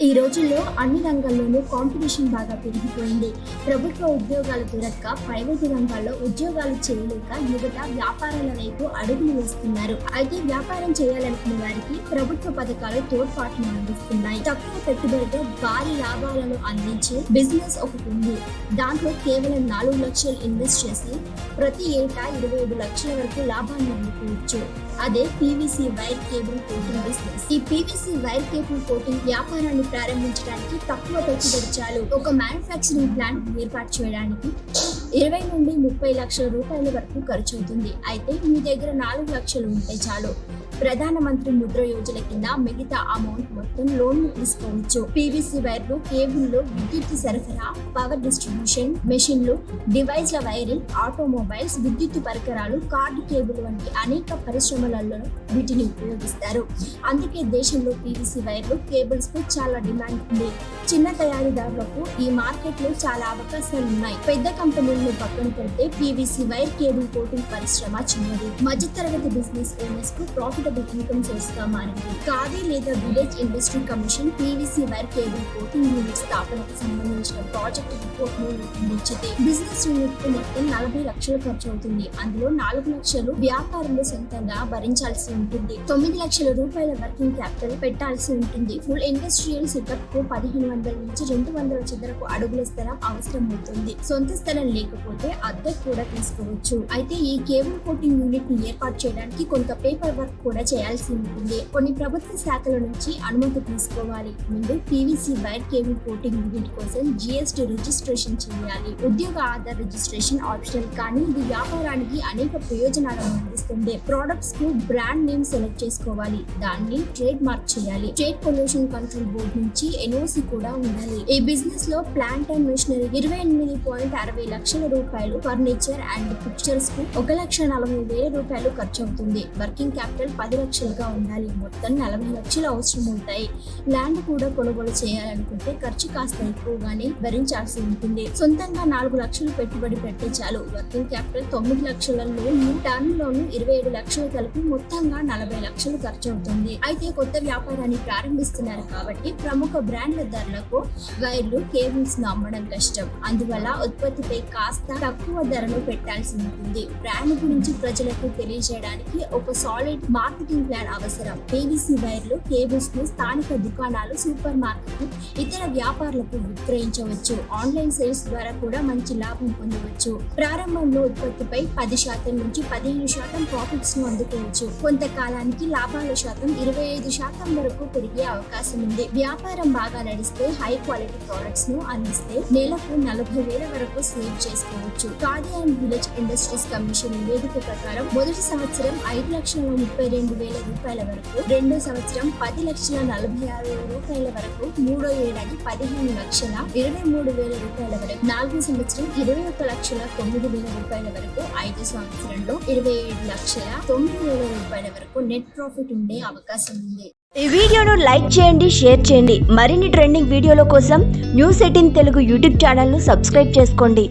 ఈ రోజుల్లో అన్ని రంగాల్లోనూ కాంపిటీషన్ బాగా పెరిగిపోయింది. ప్రభుత్వ ఉద్యోగాలు దొరక్క ప్రైవేటు రంగాల్లో ఉద్యోగాలు చేయలేక యువత వ్యాపారాల వైపు అడుగులు వేస్తున్నారు. అయితే వ్యాపారం చేయాలనుకునే వారికి ప్రభుత్వ పథకాలు తోడ్పాటును అందిస్తున్నాయి. తక్కువ పెట్టుబడితో భారీ లాభాలను అందించే బిజినెస్ ఒకటి ఉంది. దాంట్లో కేవలం 4 లక్షలు ఇన్వెస్ట్ చేసి ప్రతి ఏటా 25 లక్షల వరకు లాభాన్ని అందుకోవచ్చు. అదే PVC wire cable coating business. ఈ పీవీసీ వైర్ కేబుల్ కోటింగ్ వ్యాపారాన్ని ప్రారంభించడానికి తక్కువ పెట్టుబడి చాలు. ఒక మ్యానుఫ్యాక్చరింగ్ ప్లాంట్ ఏర్పాటు చేయడానికి 20 నుండి 30 లక్షల రూపాయల వరకు ఖర్చు అవుతుంది. అయితే మీ దగ్గర 4 లక్షలు ఉంటే చాలు. ప్రధానమంత్రి ముద్ర యోజన కింద మిగతా అమౌంట్ మొత్తం లోన్ తీసుకోవచ్చు. పీవీసీ వైర్లు, కేబుల్లు, విద్యుత్ సరఫరా, పవర్ డిస్ట్రిబ్యూషన్, మెషిన్లు, డివైస్ల వైరింగ్, ఆటోమొబైల్స్, విద్యుత్ పరికరాలు, కార్డు కేబుల్ వంటి అనేక పరిశ్రమలలో వీటిని ఉపయోగిస్తారు. అందుకే దేశంలో పీవీసీ వైర్లు, కేబుల్స్ కు చాలా డిమాండ్ ఉంది. చిన్న తయారీదారులకు ఈ మార్కెట్ లో చాలా అవకాశాలు ఉన్నాయి. పెద్ద కంపెనీలను పక్కన పెడితే పీవీసీ వైర్ కేబుల్ కోటింగ్ పరిశ్రమ చిన్నది. మధ్యతరగతి బిజినెస్ ఓనర్స్ కు ప్రాఫిటబుల్ ఇన్కమ్ సోర్స్ గా మారింది. ఖాదీ లేదా village industry commission PVC wire cable coating unit స్థాపనకు సంబంధించిన ప్రాజెక్ట్ రిపోర్ట్ ను రూపొందించింది. బిజినెస్ యూనిట్ కు మొత్తం 40 లక్షలు ఖర్చు అవుతుంది. అందులో 4 లక్షలు వ్యాపారులు సొంతంగా భరించాల్సి ఉంటుంది. 9 లక్షల రూపాయల వర్కింగ్ క్యాపిటల్ పెట్టాల్సి ఉంటుంది. ఫుల్ ఇండస్ట్రియల్ సెటప్ కు 1500 నుంచి 200 చదరపు అడుగుల స్థలం అవసరం అవుతుంది. సొంత స్థలం లేకపోతే అద్దెకు కూడా తీసుకోవచ్చు. అయితే ఈ కేబుల్ కోటింగ్ యూనిట్ ని ఏర్పాటు చేయడానికి కొంత పేపర్ వర్క్ కూడా చేయాల్సి ఉంటుంది. కొన్ని ప్రభుత్వ శాఖల నుంచి అనుమతి తీసుకోవాలి. ముందు PVC wire cable coating unit కోసం జీఎస్టీ రిజిస్ట్రేషన్ చేయాలి. ఉద్యోగ ఆధార్ రిజిస్ట్రేషన్ ఆప్షనల్, కానీ ఇది వ్యాపారానికి అనేక ప్రయోజనాలను అందిస్తుంది. ప్రొడక్ట్స్ కు బ్రాండ్ నేమ్ సెలెక్ట్ చేసుకోవాలి. దాన్ని ట్రేడ్ మార్క్ చేయాలి. స్టేట్ పొల్యూషన్ కంట్రోల్ బోర్డు నుంచి ఎన్ఓసి కూడా ఉండాలి. ఈ బిజినెస్ లో ప్లాంట్ అండ్ మెషినరీ 28.60 లక్షల రూపాయలు, ఫర్నిచర్ అండ్ పిక్చర్స్ కు 1,40,000 రూపాయలు ఖర్చు అవుతుంది. వర్కింగ్ క్యాపిటల్ 10 లక్షలుగా ఉండాలి. మొత్తం 40 లక్షలు అవసరం అవుతాయి. ల్యాండ్ కూడా కొనుగోలు చేయాలనుకుంటే ఖర్చు కాస్త ఎక్కువగానే భరించాల్సి ఉంటుంది. సొంతంగా 4 లక్షలు పెట్టుబడి పెడితే చాలు. వర్కింగ్ క్యాపిటల్ 9 లక్షల లోను, టర్న్ లోను 27 లక్షలు కలిపి మొత్తంగా 40 లక్షలు ఖర్చు అవుతుంది. అయితే కొత్త వ్యాపారాన్ని ప్రారంభిస్తున్నారు కాబట్టి ప్రముఖ బ్రాండ్ల ధరలకు వైర్లు, కేబుల్స్ ను అమ్మడం కష్టం. అందువల్ల ఉత్పత్తిపై కాస్త తక్కువ ధరను పెట్టాల్సి ఉంటుంది. బ్రాండ్ గురించి ప్రజలకు తెలియజేయడానికి ఒక సాలిడ్ మార్కెటింగ్ ప్లాన్ అవసరం. పీవీసీ వైర్లు, కేబుల్స్ ను స్థానిక దుకాణాలు, సూపర్ మార్కెట్లు, ఇతర వ్యాపారులకు విక్రయించవచ్చు. ఆన్లైన్ సేల్స్ ద్వారా కూడా మంచి లాభం పొందవచ్చు. ప్రారంభంలో ఉత్పత్తిపై 10% నుంచి 15% ప్రాఫిట్స్ ను అందుకోవచ్చు. కొంతకాలానికి లాభాల శాతం 25% వరకు పెరిగే అవకాశం ఉంది. వ్యాపారం బాగా నడిస్తే హై క్వాలిటీ ప్రొడక్ట్స్ ను అందిస్తే నెలకు 40,000 వరకు సేవ్ చేసుకోవచ్చు. Khadi and village industries commission నివేదిక ప్రకారం మొదటి సంవత్సరం 5,32,000 రూపాయల వరకు, రెండో సంవత్సరం 10,46,000 రూపాయల వరకు, మూడో ఏడాది 15,23,000 రూపాయల వరకు, నాలుగో సంవత్సరం 21,09,000 రూపాయల వరకు, ఐదో సంవత్సరంలో 27,09,000 రూపాయల వరకు నెట్ ప్రాఫిట్ ఉండే అవకాశం ఉంది. ఈ వీడియోను లైక్ చేయండి, షేర్ చేయండి. మరిన్ని ట్రెండింగ్ వీడియోల కోసం న్యూస్ 18 తెలుగు యూట్యూబ్ ఛానల్ను సబ్స్క్రైబ్ చేసుకోండి.